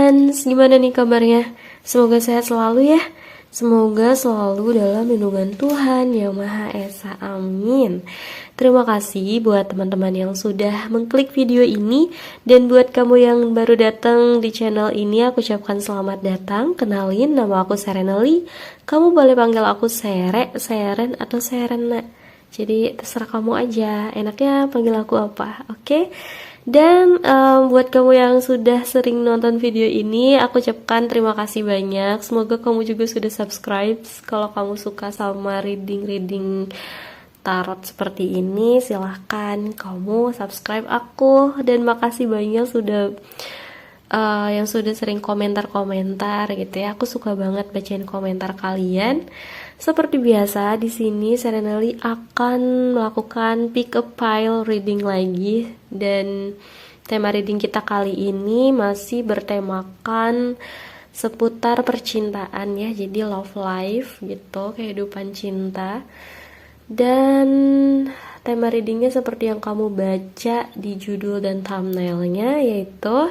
teman, gimana nih kabarnya? Semoga sehat selalu ya. Semoga selalu dalam lindungan Tuhan Yang Maha Esa. Amin. Terima kasih buat teman-teman yang sudah mengklik video ini. Dan buat kamu yang baru datang di channel ini, aku ucapkan selamat datang. Kenalin, nama aku Serenely. Kamu boleh panggil aku Sere, Seren, atau Serena. Jadi terserah kamu aja, enaknya panggil aku apa, oke? Dan buat kamu yang sudah sering nonton video ini, aku ucapkan terima kasih banyak. Semoga kamu juga sudah subscribe. Kalau kamu suka sama reading tarot seperti ini, silahkan kamu subscribe aku. Dan makasih banyak yang sudah sering komentar-komentar gitu ya. Aku suka banget bacain komentar kalian. Seperti biasa, di sini Serenely akan melakukan pick a pile reading lagi, dan tema reading kita kali ini masih bertemakan seputar percintaan ya, jadi love life gitu, kehidupan cinta. Dan tema readingnya seperti yang kamu baca di judul dan thumbnailnya, yaitu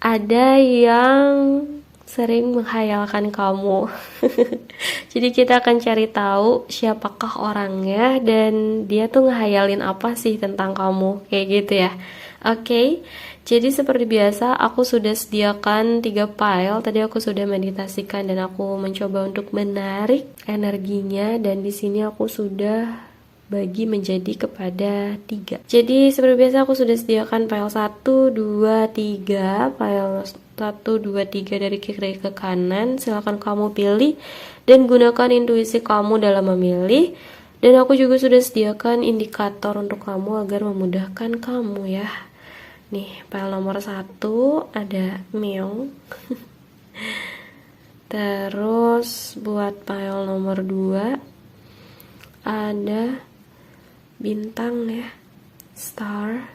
ada yang sering menghayalkan kamu. Jadi kita akan cari tahu siapakah orangnya dan dia tuh ngehayalin apa sih tentang kamu, kayak gitu ya. Oke. Jadi seperti biasa aku sudah sediakan 3 file. Tadi aku sudah meditasikan dan aku mencoba untuk menarik energinya, dan di sini aku sudah bagi menjadi kepada 3. Jadi seperti biasa aku sudah sediakan file 1, 2, 3. File 1, 2, 3 dari kiri ke kanan. Silahkan kamu pilih dan gunakan intuisi kamu dalam memilih. Dan aku juga sudah sediakan indikator untuk kamu agar memudahkan kamu ya. Nih, file nomor 1 ada meong. Terus buat file nomor 2 ada bintang ya, star.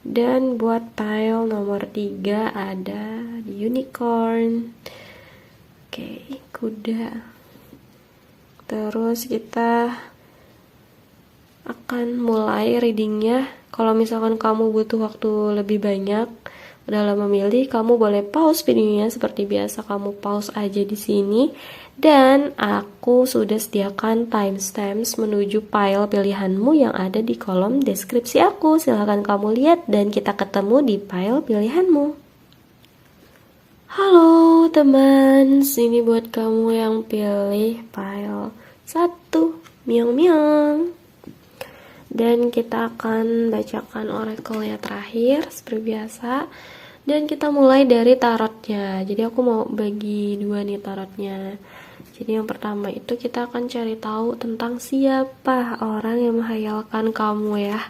Dan buat file nomor 3 ada unicorn. Oke, kuda. Terus kita akan mulai readingnya. Kalau misalkan kamu butuh waktu lebih banyak dalam memilih, kamu boleh pause videonya seperti biasa, kamu pause aja di sini. Dan aku sudah sediakan timestamps menuju file pilihanmu yang ada di kolom deskripsi aku. Silahkan kamu lihat dan kita ketemu di file pilihanmu. Halo teman, ini buat kamu yang pilih file 1, miang-miang. Dan kita akan bacakan oracle-nya terakhir seperti biasa. Dan kita mulai dari tarotnya. Jadi aku mau bagi 2 nih tarotnya. Jadi yang pertama itu kita akan cari tahu tentang siapa orang yang menghayalkan kamu ya.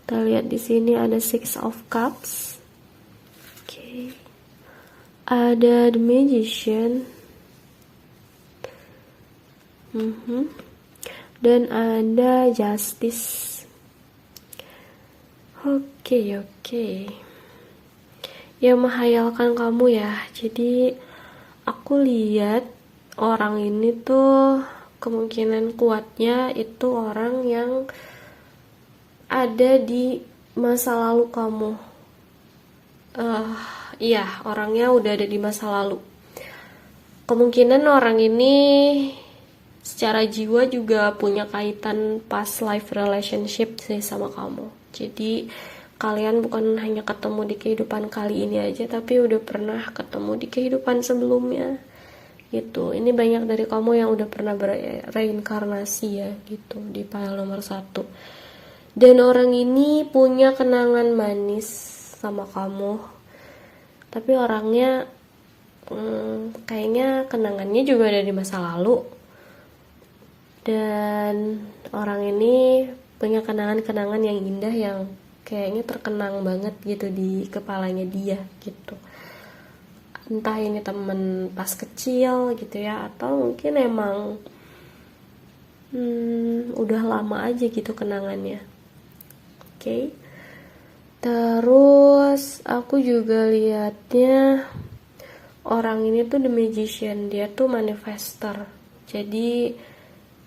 Kita lihat di sini ada 6 of cups. Oke. Ada the magician. Dan ada justice. Oke. Yang menghayalkan kamu ya. Jadi aku lihat orang ini tuh kemungkinan kuatnya itu orang yang ada di masa lalu kamu. Iya, orangnya udah ada di masa lalu. Kemungkinan orang ini secara jiwa juga punya kaitan past life relationship sih sama kamu. Jadi kalian bukan hanya ketemu di kehidupan kali ini aja, tapi udah pernah ketemu di kehidupan sebelumnya gitu. Ini banyak dari kamu yang udah pernah bereinkarnasi ya gitu di file nomor 1. Dan orang ini punya kenangan manis sama kamu, tapi orangnya kayaknya kenangannya juga ada di masa lalu. Dan orang ini punya kenangan-kenangan yang indah yang kayaknya terkenang banget gitu di kepalanya dia gitu. Entah ini temen pas kecil gitu ya, atau mungkin emang udah lama aja gitu kenangannya. Oke. Terus aku juga liatnya orang ini tuh the magician, dia tuh manifester. Jadi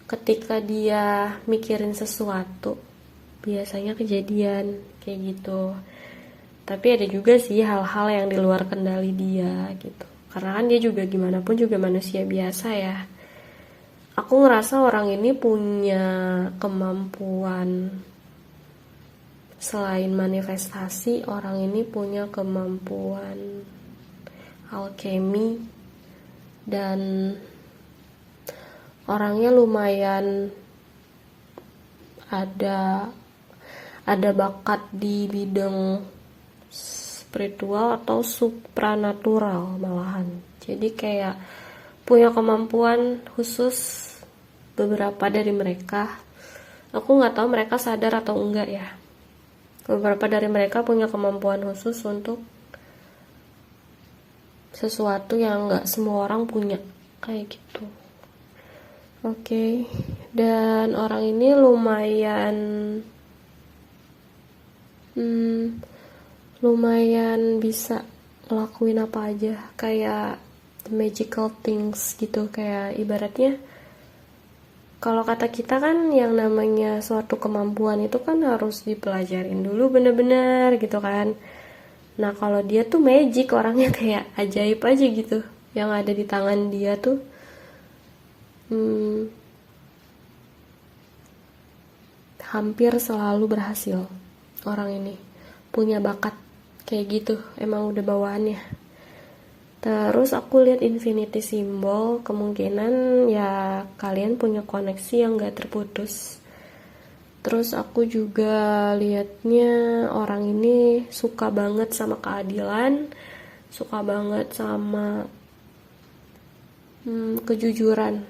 ketika dia mikirin sesuatu biasanya kejadian kayak gitu. Tapi ada juga sih hal-hal yang di luar kendali dia gitu. Karena kan dia juga gimana pun juga manusia biasa ya. Aku ngerasa orang ini punya kemampuan, selain manifestasi, orang ini punya kemampuan alkemi, dan orangnya lumayan ada bakat di bidang spiritual atau supranatural malahan. Jadi kayak punya kemampuan khusus beberapa dari mereka. Aku nggak tahu mereka sadar atau enggak ya. Beberapa dari mereka punya kemampuan khusus untuk sesuatu yang nggak semua orang punya, kayak gitu. Oke. Dan orang ini lumayan bisa ngelakuin apa aja, kayak the magical things gitu. Kayak ibaratnya kalau kata kita kan yang namanya suatu kemampuan itu kan harus dipelajarin dulu bener-bener gitu kan. Nah kalau dia tuh magic, orangnya kayak ajaib aja gitu. Yang ada di tangan dia tuh hampir selalu berhasil. Orang ini punya bakat kayak gitu, emang udah bawaannya. Terus aku lihat infinity symbol, kemungkinan ya kalian punya koneksi yang gak terputus. Terus aku juga liatnya orang ini suka banget sama keadilan, suka banget sama kejujuran.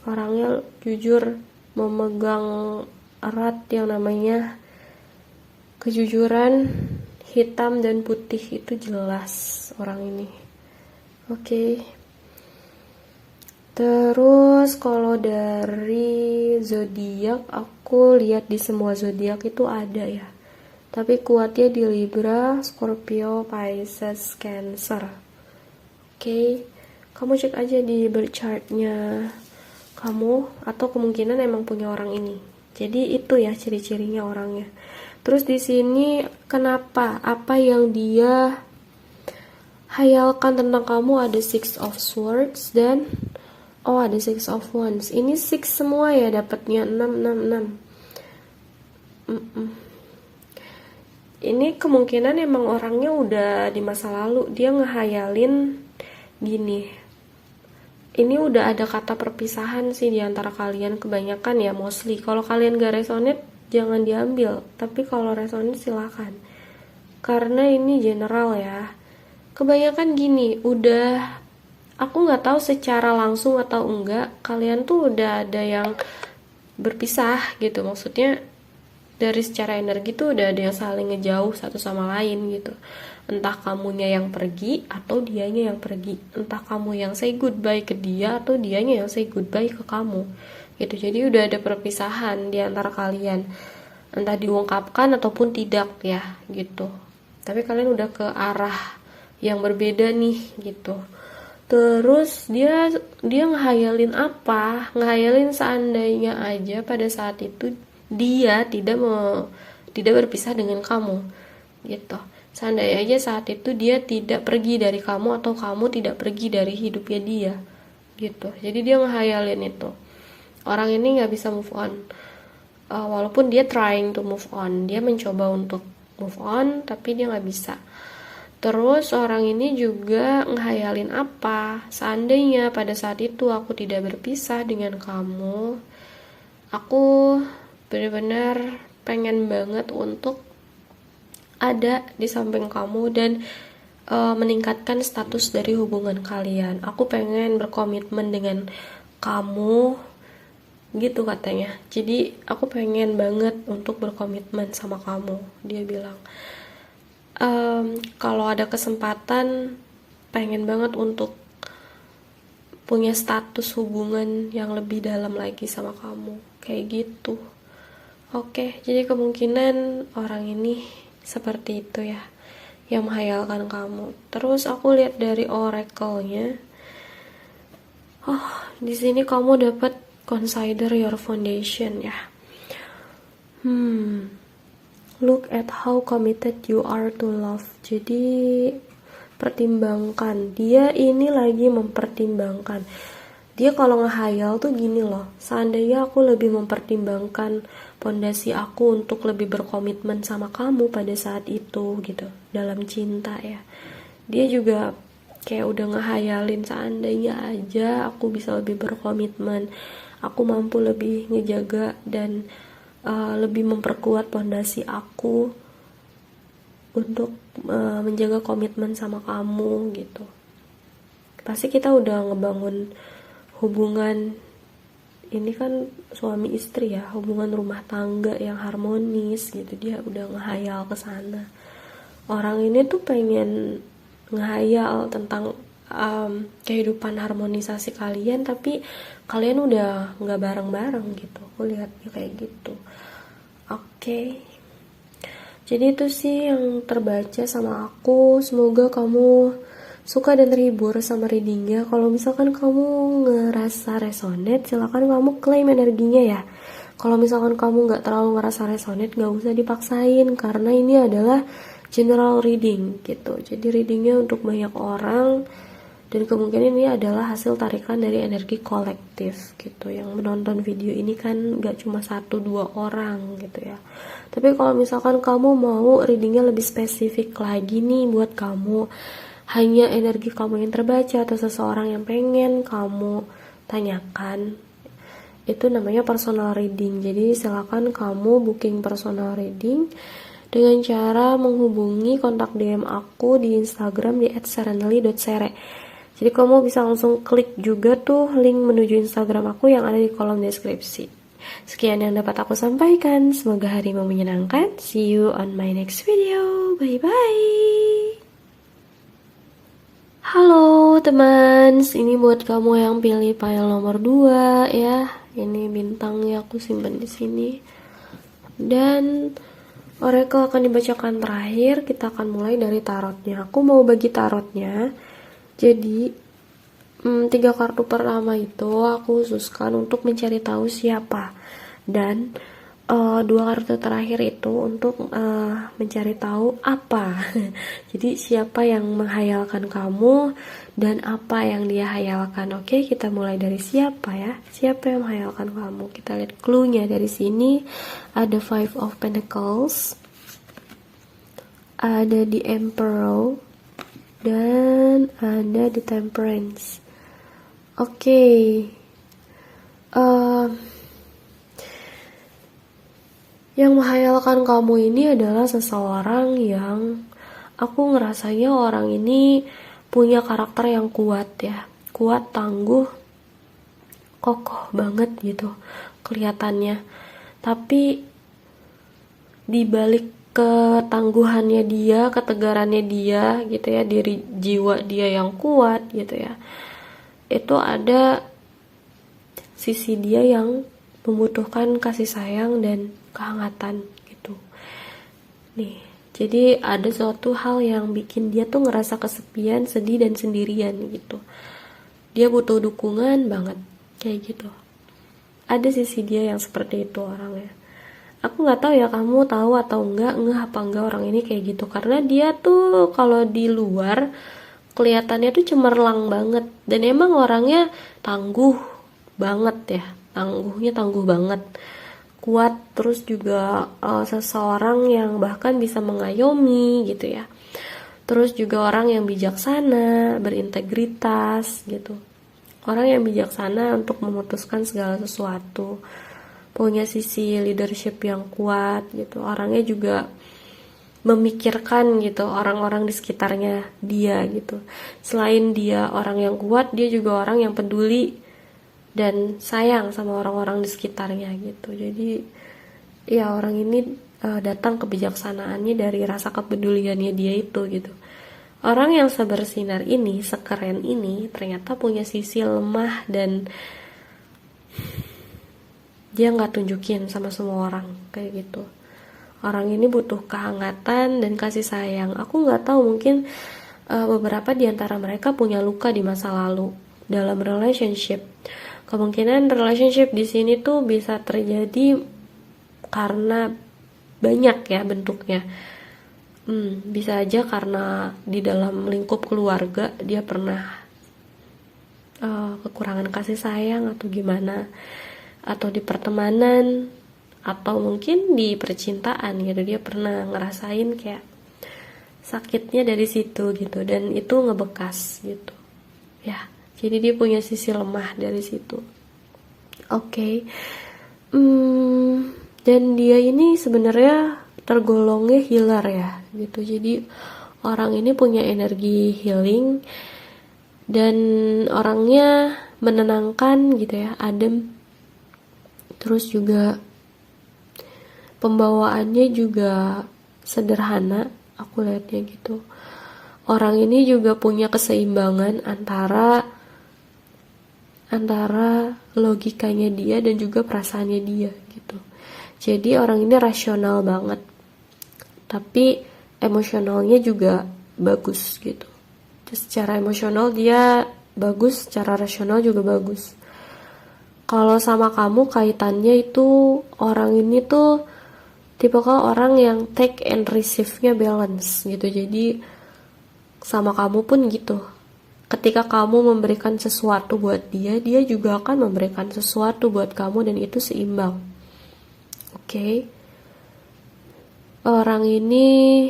Orangnya jujur, memegang erat yang namanya kejujuran, hitam dan putih itu jelas orang ini. Oke. Terus kalau dari zodiak, aku lihat di semua zodiak itu ada ya. Tapi kuatnya di Libra, Scorpio, Pisces, Cancer. Oke. Kamu cek aja di birth chartnya kamu, atau kemungkinan emang punya orang ini. Jadi itu ya ciri-cirinya orangnya. Terus di sini kenapa? Apa yang dia hayalkan tentang kamu? Ada Six of Swords dan ada Six of Wands. Ini six semua ya dapatnya, 6. Ini kemungkinan emang orangnya udah di masa lalu. Dia ngehayalin gini. Ini udah ada kata perpisahan sih di antara kalian kebanyakan ya, mostly. Kalau kalian gak resonate, jangan diambil. Tapi kalau resonate silakan. Karena ini general ya. Kebanyakan gini, aku nggak tahu secara langsung atau enggak, kalian tuh udah ada yang berpisah gitu. Maksudnya dari secara energi tuh udah ada yang saling ngejauh satu sama lain gitu. Entah kamunya yang pergi atau dianya yang pergi. Entah kamu yang say goodbye ke dia atau dianya yang say goodbye ke kamu gitu. Jadi udah ada perpisahan di antara kalian, entah diungkapkan ataupun tidak ya gitu. Tapi kalian udah ke arah yang berbeda nih gitu. Terus dia ngehayalin apa? Ngehayalin seandainya aja pada saat itu dia tidak berpisah dengan kamu gitu. Seandainya aja saat itu dia tidak pergi dari kamu atau kamu tidak pergi dari hidupnya dia gitu. Jadi dia ngehayalin itu. Orang ini nggak bisa move on. Walaupun dia trying to move on, dia mencoba untuk move on tapi dia nggak bisa. Terus orang ini juga ngehayalin apa? Seandainya pada saat itu aku tidak berpisah dengan kamu, aku benar-benar pengen banget untuk ada di samping kamu dan meningkatkan status dari hubungan kalian. Aku pengen berkomitmen dengan kamu gitu katanya. Jadi aku pengen banget untuk berkomitmen sama kamu, dia bilang. Kalau ada kesempatan pengen banget untuk punya status hubungan yang lebih dalam lagi sama kamu, kayak gitu. Oke, jadi kemungkinan orang ini seperti itu ya, yang menghayalkan kamu. Terus aku lihat dari oracle-nya, di sini kamu dapat consider your foundation ya. Look at how committed you are to love. Jadi pertimbangkan, dia ini lagi mempertimbangkan. Dia kalau ngehayal tuh gini loh, seandainya aku lebih mempertimbangkan pondasi aku untuk lebih berkomitmen sama kamu pada saat itu gitu, dalam cinta ya. Dia juga kayak udah ngehayalin, seandainya aja aku bisa lebih berkomitmen, aku mampu lebih ngejaga dan lebih memperkuat pondasi aku untuk menjaga komitmen sama kamu gitu. Pasti kita udah ngebangun hubungan ini kan suami istri ya, hubungan rumah tangga yang harmonis gitu. Dia udah ngehayal ke sana. Orang ini tuh pengen ngehayal tentang kehidupan harmonisasi kalian, tapi kalian udah nggak bareng-bareng gitu. Aku lihatnya kayak gitu. Oke. Jadi itu sih yang terbaca sama aku. Semoga kamu suka dan terhibur sama readingnya. Kalau misalkan kamu ngerasa resonate, silakan kamu klaim energinya ya. Kalau misalkan kamu nggak terlalu ngerasa resonate, nggak usah dipaksain, karena ini adalah general reading gitu. Jadi readingnya untuk banyak orang, dan kemungkinan ini adalah hasil tarikan dari energi kolektif gitu. Yang menonton video ini kan gak cuma 1-2 orang gitu ya. Tapi kalau misalkan kamu mau readingnya lebih spesifik lagi nih buat kamu, hanya energi kamu yang terbaca atau seseorang yang pengen kamu tanyakan, itu namanya personal reading. Jadi silakan kamu booking personal reading dengan cara menghubungi kontak DM aku di Instagram di @serenely.sere. Jadi kamu bisa langsung klik juga tuh link menuju Instagram aku yang ada di kolom deskripsi. Sekian yang dapat aku sampaikan. Semoga harimu menyenangkan. See you on my next video. Bye-bye. Halo teman, ini buat kamu yang pilih file nomor 2 ya. Ini bintangnya aku simpan di sini. Dan oracle akan dibacakan terakhir. Kita akan mulai dari tarotnya. Aku mau bagi tarotnya. Jadi 3 kartu pertama itu aku khususkan untuk mencari tahu siapa, dan 2 kartu terakhir itu untuk mencari tahu apa. Jadi siapa yang menghayalkan kamu dan apa yang dia hayalkan. Oke, kita mulai dari siapa ya. Siapa yang menghayalkan kamu? Kita lihat clue-nya dari sini. Ada 5 of Pentacles, ada the Emperor, dan ada the Temperance. Oke. Yang menghayalkan kamu ini adalah seseorang yang aku ngerasanya orang ini punya karakter yang kuat ya. Kuat, tangguh, kokoh banget gitu kelihatannya. Tapi di balik ketangguhannya dia, ketegarannya dia gitu ya, diri jiwa dia yang kuat gitu ya, itu ada sisi dia yang membutuhkan kasih sayang dan kehangatan gitu nih. Jadi ada suatu hal yang bikin dia tuh ngerasa kesepian, sedih, dan sendirian gitu. Dia butuh dukungan banget kayak gitu. Ada sisi dia yang seperti itu orangnya. Aku nggak tahu ya kamu tahu atau enggak, apa enggak orang ini kayak gitu, karena dia tuh kalau di luar kelihatannya tuh cemerlang banget, dan emang orangnya tangguh banget ya, tangguh banget, kuat, terus juga seseorang yang bahkan bisa mengayomi gitu ya. Terus juga orang yang bijaksana, berintegritas gitu, orang yang bijaksana untuk memutuskan segala sesuatu, punya sisi leadership yang kuat gitu. Orangnya juga memikirkan gitu orang-orang di sekitarnya dia gitu. Selain dia orang yang kuat, dia juga orang yang peduli dan sayang sama orang-orang di sekitarnya gitu. Jadi ya orang ini datang kebijaksanaannya dari rasa kepeduliannya dia itu gitu. Orang yang sebersinar ini, sekeren ini, ternyata punya sisi lemah dan dia nggak tunjukin sama semua orang kayak gitu. Orang ini butuh kehangatan dan kasih sayang. Aku nggak tahu, mungkin beberapa di antara mereka punya luka di masa lalu dalam relationship. Kemungkinan relationship di sini tuh bisa terjadi karena banyak ya bentuknya. Bisa aja karena di dalam lingkup keluarga dia pernah kekurangan kasih sayang atau gimana, atau di pertemanan, atau mungkin di percintaan gitu, dia pernah ngerasain kayak sakitnya dari situ gitu, dan itu ngebekas gitu ya. Jadi dia punya sisi lemah dari situ. Oke. Dan dia ini sebenarnya tergolongnya healer ya gitu. Jadi orang ini punya energi healing dan orangnya menenangkan gitu ya, adem. Terus juga pembawaannya juga sederhana, aku lihatnya gitu. Orang ini juga punya keseimbangan antara logikanya dia dan juga perasaannya dia gitu. Jadi orang ini rasional banget, tapi emosionalnya juga bagus gitu. Terus secara emosional dia bagus, secara rasional juga bagus. Kalau sama kamu kaitannya itu, orang ini tuh tipikal orang yang take and receive-nya balance gitu. Jadi sama kamu pun gitu. Ketika kamu memberikan sesuatu buat dia, dia juga akan memberikan sesuatu buat kamu dan itu seimbang. Oke. Orang ini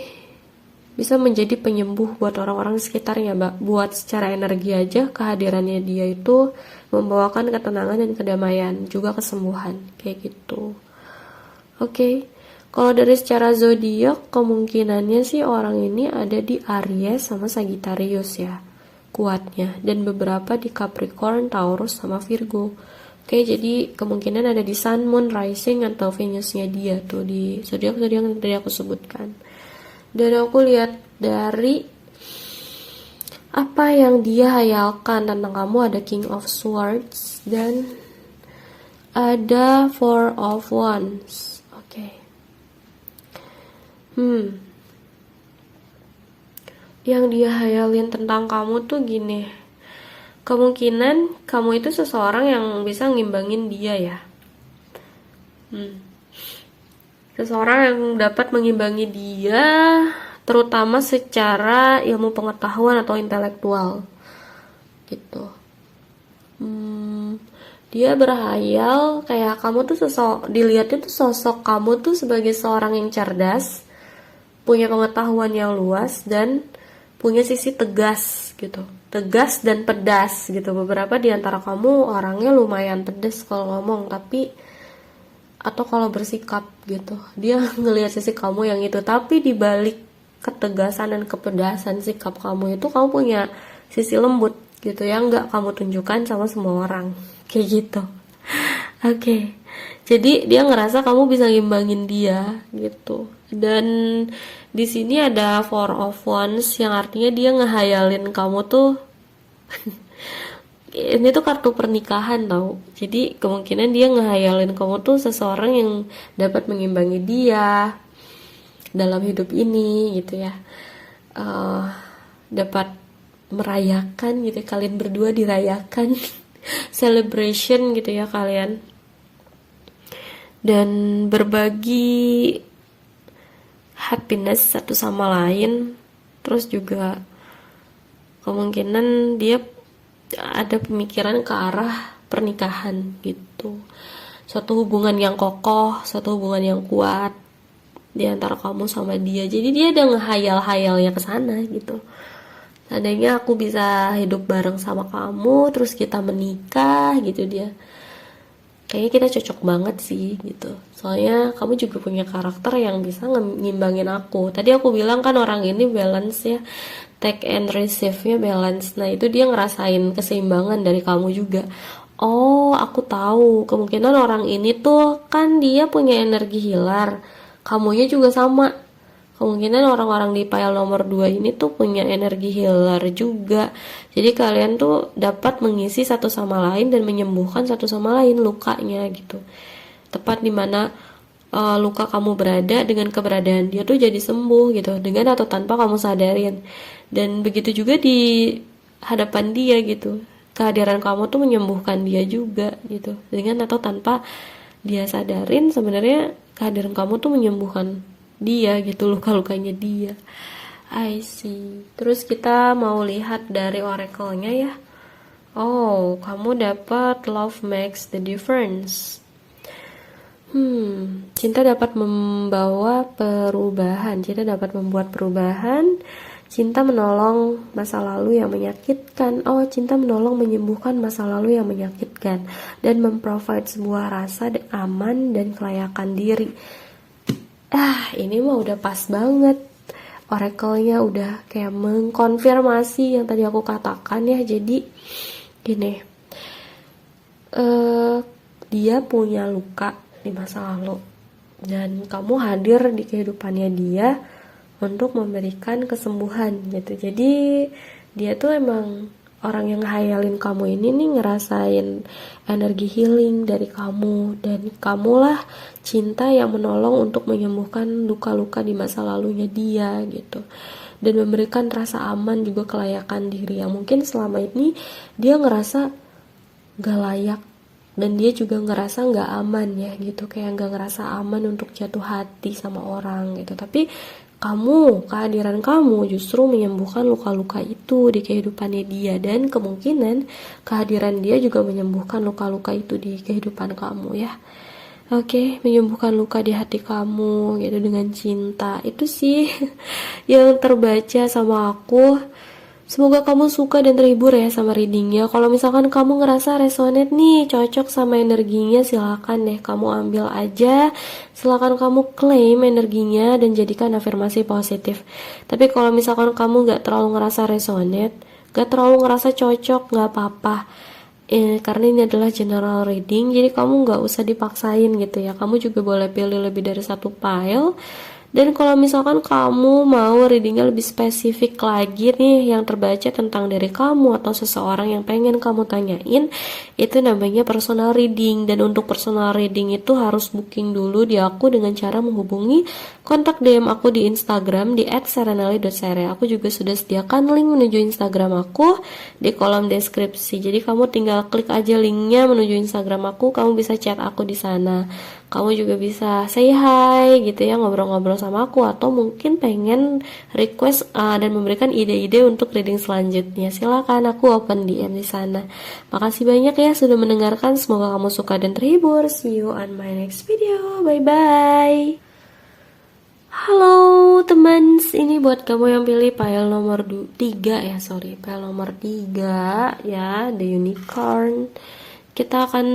bisa menjadi penyembuh buat orang-orang di sekitarnya, Mbak. Buat secara energi aja, kehadirannya dia itu membawakan ketenangan dan kedamaian, juga kesembuhan, kayak gitu. Oke. Kalau dari secara zodiak, kemungkinannya sih orang ini ada di Aries sama Sagittarius ya, kuatnya, dan beberapa di Capricorn, Taurus sama Virgo. Oke, jadi kemungkinan ada di Sun, Moon, Rising atau Venusnya dia tuh di zodiak-zodiak yang tadi aku sebutkan. Dan aku lihat dari apa yang dia hayalkan tentang kamu, ada King of Swords dan ada Four of Wands. Oke. Yang dia hayalin tentang kamu tuh gini. Kemungkinan kamu itu seseorang yang bisa ngimbangin dia ya. Seseorang yang dapat mengimbangi dia, terutama secara ilmu pengetahuan atau intelektual gitu. Dia berhayal kayak kamu tuh dilihatnya tuh sosok kamu tuh sebagai seorang yang cerdas, punya pengetahuan yang luas, dan punya sisi tegas gitu. Tegas dan pedas gitu. Beberapa di antara kamu orangnya lumayan pedas kalau ngomong, tapi atau kalau bersikap gitu, dia ngelihat sisi kamu yang itu, tapi di balik ketegasan dan kepedasan sikap kamu itu, kamu punya sisi lembut gitu yang nggak kamu tunjukkan sama semua orang, kayak gitu. Oke. Jadi dia ngerasa kamu bisa ngimbangin dia gitu. Dan di sini ada Four of Wands yang artinya dia ngehayalin kamu tuh ini tuh kartu pernikahan tau. Jadi kemungkinan dia ngehayalin kamu tuh seseorang yang dapat mengimbangi dia dalam hidup ini gitu ya. Dapat merayakan gitu, kalian berdua dirayakan celebration gitu ya kalian, dan berbagi happiness satu sama lain. Terus juga kemungkinan dia ada pemikiran ke arah pernikahan gitu, suatu hubungan yang kokoh, suatu hubungan yang kuat di antara kamu sama dia. Jadi dia ada ngehayal-hayalnya ke sana gitu. Seandainya aku bisa hidup bareng sama kamu, terus kita menikah gitu, dia kayaknya kita cocok banget sih gitu. Soalnya kamu juga punya karakter yang bisa ngimbangin aku. Tadi aku bilang kan orang ini balance ya, take and receive-nya balance. Nah itu dia ngerasain keseimbangan dari kamu juga. Oh, aku tahu, kemungkinan orang ini tuh kan dia punya energi healer, kamunya juga sama. Kemungkinan orang-orang di pile nomor 2 ini tuh punya energi healer juga. Jadi kalian tuh dapat mengisi satu sama lain dan menyembuhkan satu sama lain lukanya gitu. Tepat dimana luka kamu berada, dengan keberadaan dia tuh jadi sembuh gitu, dengan atau tanpa kamu sadarin. Dan begitu juga di hadapan dia gitu, kehadiran kamu tuh menyembuhkan dia juga gitu, dengan atau tanpa dia sadarin. Sebenarnya kehadiran kamu tuh menyembuhkan dia gitu, luka-lukanya dia. I see. Terus kita mau lihat dari oracle-nya ya. Oh, kamu dapat love makes the difference. Cinta dapat membawa perubahan. Cinta dapat membuat perubahan. Cinta menolong masa lalu yang menyakitkan. Oh, cinta menolong menyembuhkan masa lalu yang menyakitkan dan memprovide sebuah rasa aman dan kelayakan diri. Ini mah udah pas banget. Oracle-nya udah kayak mengkonfirmasi yang tadi aku katakan ya. Jadi gini, dia punya luka di masa lalu dan kamu hadir di kehidupannya dia untuk memberikan kesembuhan gitu. Jadi dia tuh emang orang yang ngehayalin kamu ini nih ngerasain energi healing dari kamu, dan kamulah cinta yang menolong untuk menyembuhkan luka-luka di masa lalunya dia gitu, dan memberikan rasa aman juga kelayakan diri yang mungkin selama ini dia ngerasa gak layak, dan dia juga ngerasa gak aman ya gitu, kayak gak ngerasa aman untuk jatuh hati sama orang gitu. Tapi kehadiran kamu justru menyembuhkan luka-luka itu di kehidupannya dia, dan kemungkinan kehadiran dia juga menyembuhkan luka-luka itu di kehidupan kamu ya. Oke, menyembuhkan luka di hati kamu gitu dengan cinta. Itu sih yang terbaca sama aku. Semoga kamu suka dan terhibur ya sama readingnya. Kalau misalkan kamu ngerasa resonate nih, cocok sama energinya, silakan deh kamu ambil aja. Silakan kamu klaim energinya dan jadikan afirmasi positif. Tapi kalau misalkan kamu gak terlalu ngerasa resonate, gak terlalu ngerasa cocok, gak apa-apa. Karena ini adalah general reading, jadi kamu gak usah dipaksain gitu ya. Kamu juga boleh pilih lebih dari satu pile. Dan kalau misalkan kamu mau readingnya lebih spesifik lagi nih, yang terbaca tentang diri kamu atau seseorang yang pengen kamu tanyain, itu namanya personal reading. Dan untuk personal reading itu harus booking dulu di aku dengan cara menghubungi kontak DM aku di Instagram di @serenali.sere. Aku juga sudah sediakan link menuju Instagram aku di kolom deskripsi. Jadi kamu tinggal klik aja linknya menuju Instagram aku, kamu bisa chat aku di sana. Kamu juga bisa say hi gitu ya, ngobrol-ngobrol sama aku, atau mungkin pengen request dan memberikan ide-ide untuk reading selanjutnya. Silakan, aku open DM di sana. Makasih banyak ya sudah mendengarkan. Semoga kamu suka dan terhibur. See you on my next video. Bye bye. Halo teman, ini buat kamu yang pilih pile nomor 3 ya, pile nomor 3 ya, The Unicorn. Kita akan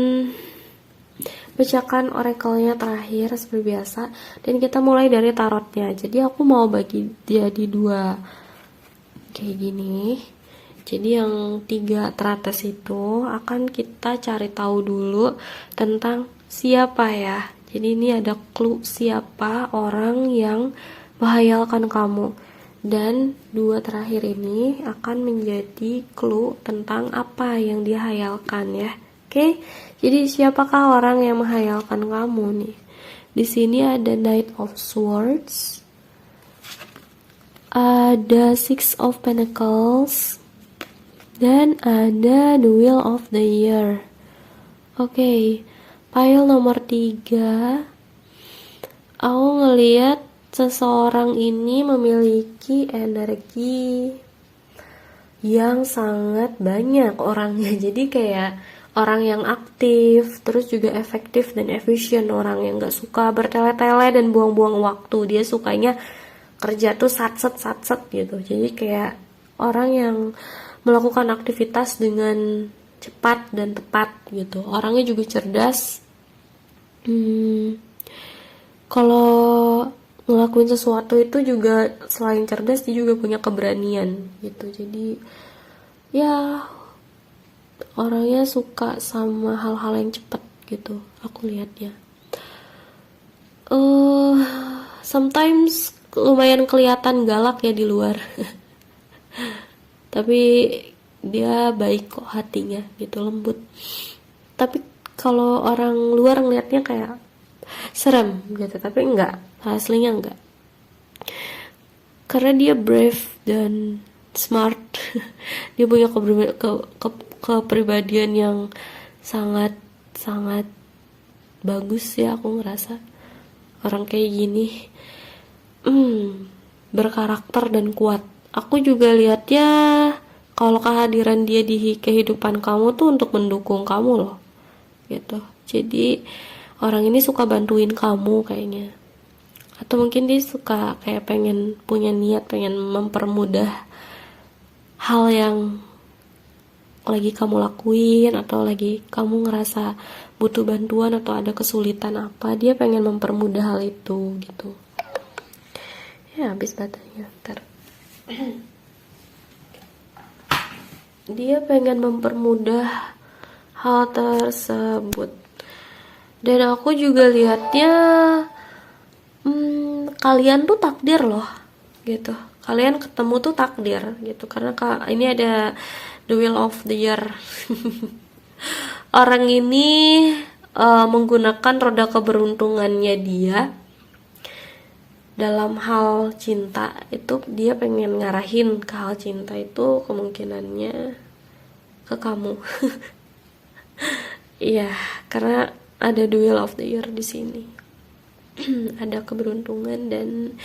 bacakan oracle-nya terakhir seperti biasa, dan kita mulai dari tarotnya. Jadi aku mau bagi dia di 2 kayak gini. Jadi yang 3 teratas itu akan kita cari tahu dulu tentang siapa ya. Jadi ini ada clue siapa orang yang menghayalkan kamu, dan 2 terakhir ini akan menjadi clue tentang apa yang dihayalkan ya. Oke, jadi siapakah orang yang menghayalkan kamu nih? Di sini ada Knight of Swords, ada Six of Pentacles, dan ada The Wheel of the Year. Oke, pile nomor 3. Aku ngelihat seseorang ini memiliki energi yang sangat banyak orangnya. Jadi kayak orang yang aktif, terus juga efektif dan efisien, orang yang gak suka bertele-tele dan buang-buang waktu. Dia sukanya kerja tuh satset gitu. Jadi kayak orang yang melakukan aktivitas dengan cepat dan tepat gitu. Orangnya juga cerdas. Kalau ngelakuin sesuatu itu juga selain cerdas, dia juga punya keberanian gitu. Jadi ya orangnya suka sama hal-hal yang cepat gitu, aku lihatnya. Sometimes lumayan kelihatan galak ya di luar. Tapi dia baik kok hatinya gitu, lembut. Tapi kalau orang luar ngelihatnya kayak serem gitu, tapi enggak, aslinya enggak. Karena dia brave dan smart. Dia punya kepribadian yang sangat bagus ya, aku ngerasa. orang kayak gini berkarakter dan kuat. Aku juga lihatnya kalau kehadiran dia di kehidupan kamu tuh untuk mendukung kamu loh, gitu. Jadi orang ini suka bantuin kamu kayaknya, atau mungkin dia suka kayak pengen punya niat pengen mempermudah hal yang lagi kamu lakuin, atau lagi kamu ngerasa butuh bantuan atau ada kesulitan apa, dia pengen mempermudah hal itu gitu. Ya habis baterainya ntar. Dia pengen mempermudah hal tersebut. Dan aku juga lihatnya kalian tuh takdir loh gitu. Kalian ketemu tuh takdir gitu, karena ini ada the wheel of the year. Orang ini menggunakan roda keberuntungannya dia dalam hal cinta. Itu dia pengen ngarahin ke hal cinta itu kemungkinannya ke kamu. Iya, karena ada the wheel of the year di sini. Ada keberuntungan dan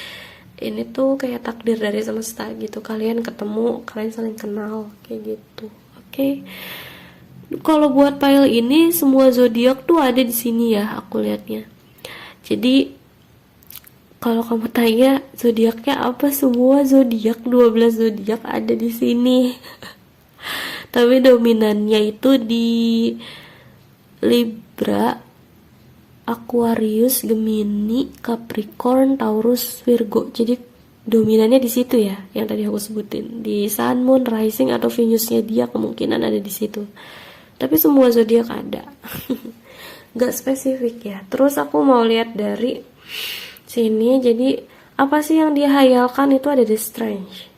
ini tuh kayak takdir dari semesta gitu. Kalian ketemu, kalian saling kenal kayak gitu. Oke. Kalau buat file ini semua zodiak tuh ada di sini ya, aku lihatnya. Jadi kalau kamu tanya zodiaknya apa, semua zodiak 12 zodiak ada di sini. Tapi dominannya itu di Libra, Aquarius, Gemini, Capricorn, Taurus, Virgo. Jadi dominannya di situ ya, yang tadi aku sebutin. Di Sun, Moon, Rising atau Venusnya dia kemungkinan ada di situ. Tapi semua zodiak ada. Gak spesifik ya. Terus aku mau lihat dari sini. Jadi apa sih yang dia hayalkan itu ada The Strange.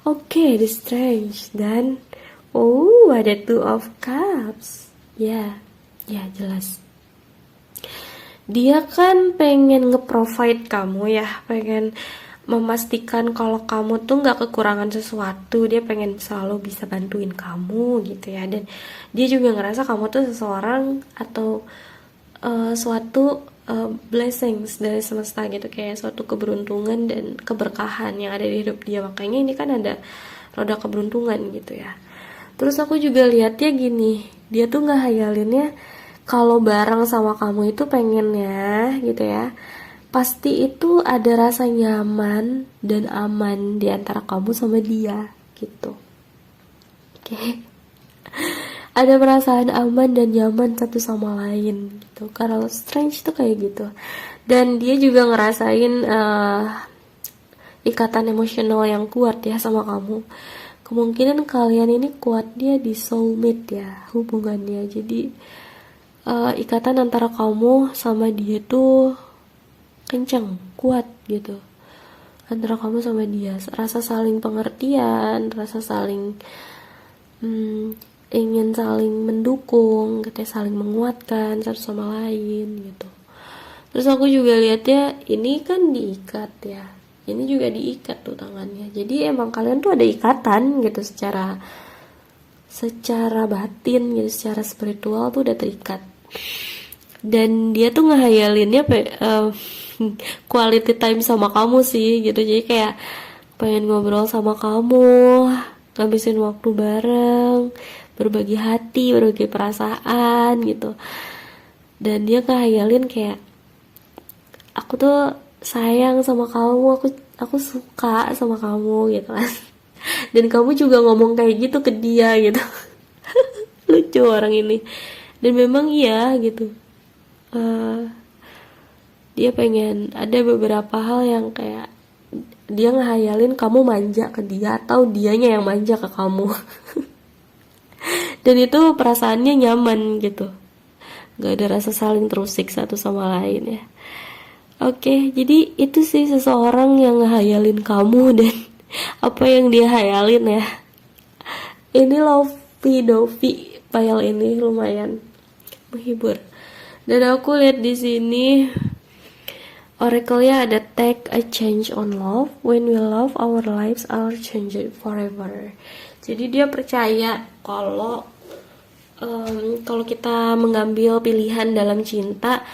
Oke, The Strange. Dan ada Two of Cups. Ya jelas. Dia kan pengen nge-provide kamu ya, pengen memastikan kalau kamu tuh nggak kekurangan sesuatu. Dia pengen selalu bisa bantuin kamu gitu ya. Dan dia juga ngerasa kamu tuh seseorang atau suatu blessings dari semesta gitu, kayak suatu keberuntungan dan keberkahan yang ada di hidup dia. Makanya ini kan ada roda keberuntungan gitu ya. Terus aku juga lihatnya gini, dia tuh nggak hayalinnya kalau bareng sama kamu itu pengennya gitu ya, pasti itu ada rasa nyaman dan aman di antara kamu sama dia gitu. Oke. Ada perasaan aman dan nyaman satu sama lain gitu. Kalau Strange tuh kayak gitu. Dan dia juga ngerasain ikatan emosional yang kuat ya sama kamu. Kemungkinan kalian ini kuat dia di soulmate ya hubungannya. Jadi ikatan antara kamu sama dia tuh kencang, kuat gitu. Antara kamu sama dia, rasa saling pengertian, rasa saling ingin saling mendukung, katanya saling menguatkan satu sama lain gitu. Terus aku juga lihatnya ini kan diikat ya, ini juga diikat tuh tangannya. Jadi emang kalian tuh ada ikatan gitu secara batin gitu, secara spiritual tuh udah terikat. Dan dia tuh ngehayalinnya quality time sama kamu sih gitu. Jadi kayak pengen ngobrol sama kamu, ngabisin waktu bareng, berbagi hati, berbagi perasaan gitu. Dan dia ngehayalin kayak aku tuh sayang sama kamu, aku suka sama kamu gitu kan. Dan kamu juga ngomong kayak gitu ke dia gitu. Lucu orang ini. Dan memang iya gitu, dia pengen ada beberapa hal yang kayak dia ngehayalin kamu manja ke dia atau dianya yang manja ke kamu. Dan itu perasaannya nyaman gitu, gak ada rasa saling terusik satu sama lain ya. Oke, jadi itu sih seseorang yang ngehayalin kamu dan apa yang dia hayalin ya. Ini lovey-dovey file ini lumayan menghibur. Dan aku lihat di sini oracle-nya ada take a change on love. When we love, our lives are changed forever. Jadi dia percaya kalau kita mengambil pilihan dalam cinta,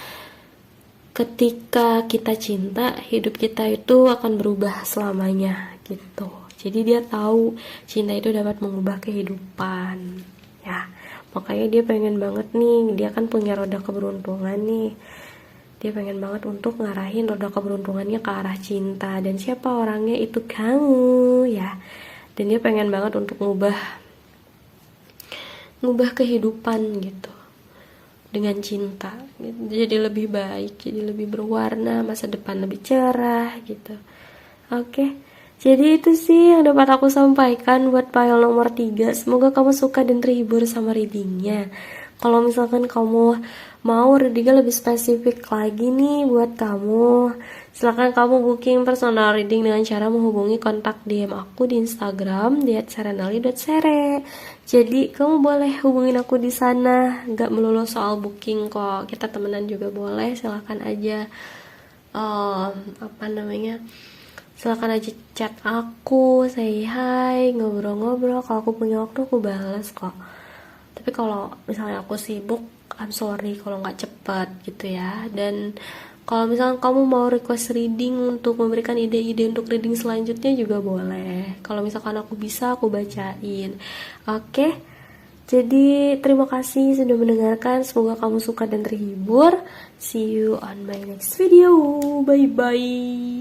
ketika kita cinta, hidup kita itu akan berubah selamanya gitu. Jadi dia tahu cinta itu dapat mengubah kehidupan ya. Makanya dia pengen banget nih, dia kan punya roda keberuntungan nih, dia pengen banget untuk ngarahin roda keberuntungannya ke arah cinta. Dan siapa orangnya? Itu kamu ya. Dan dia pengen banget untuk ngubah kehidupan gitu dengan cinta gitu. Jadi lebih baik, jadi lebih berwarna, masa depan lebih cerah gitu. Oke, jadi itu sih yang dapat aku sampaikan buat file nomor 3. Semoga kamu suka dan terhibur sama readingnya. Kalau misalkan kamu mau readingnya lebih spesifik lagi nih buat kamu, silakan kamu booking personal reading dengan cara menghubungi kontak DM aku di Instagram di @serenali.sere. Jadi kamu boleh hubungin aku di sana, nggak melulu soal booking kok. Kita temenan juga boleh, silakan aja. Silakan aja chat aku, say hi, ngobrol-ngobrol. Kalau aku punya waktu aku balas kok. Tapi kalau misalnya aku sibuk, I'm sorry kalau nggak cepet gitu ya. Dan kalau misalnya kamu mau request reading untuk memberikan ide-ide untuk reading selanjutnya juga boleh. Kalau misalkan aku bisa, aku bacain. Oke? Jadi terima kasih sudah mendengarkan. Semoga kamu suka dan terhibur. See you on my next video. Bye-bye.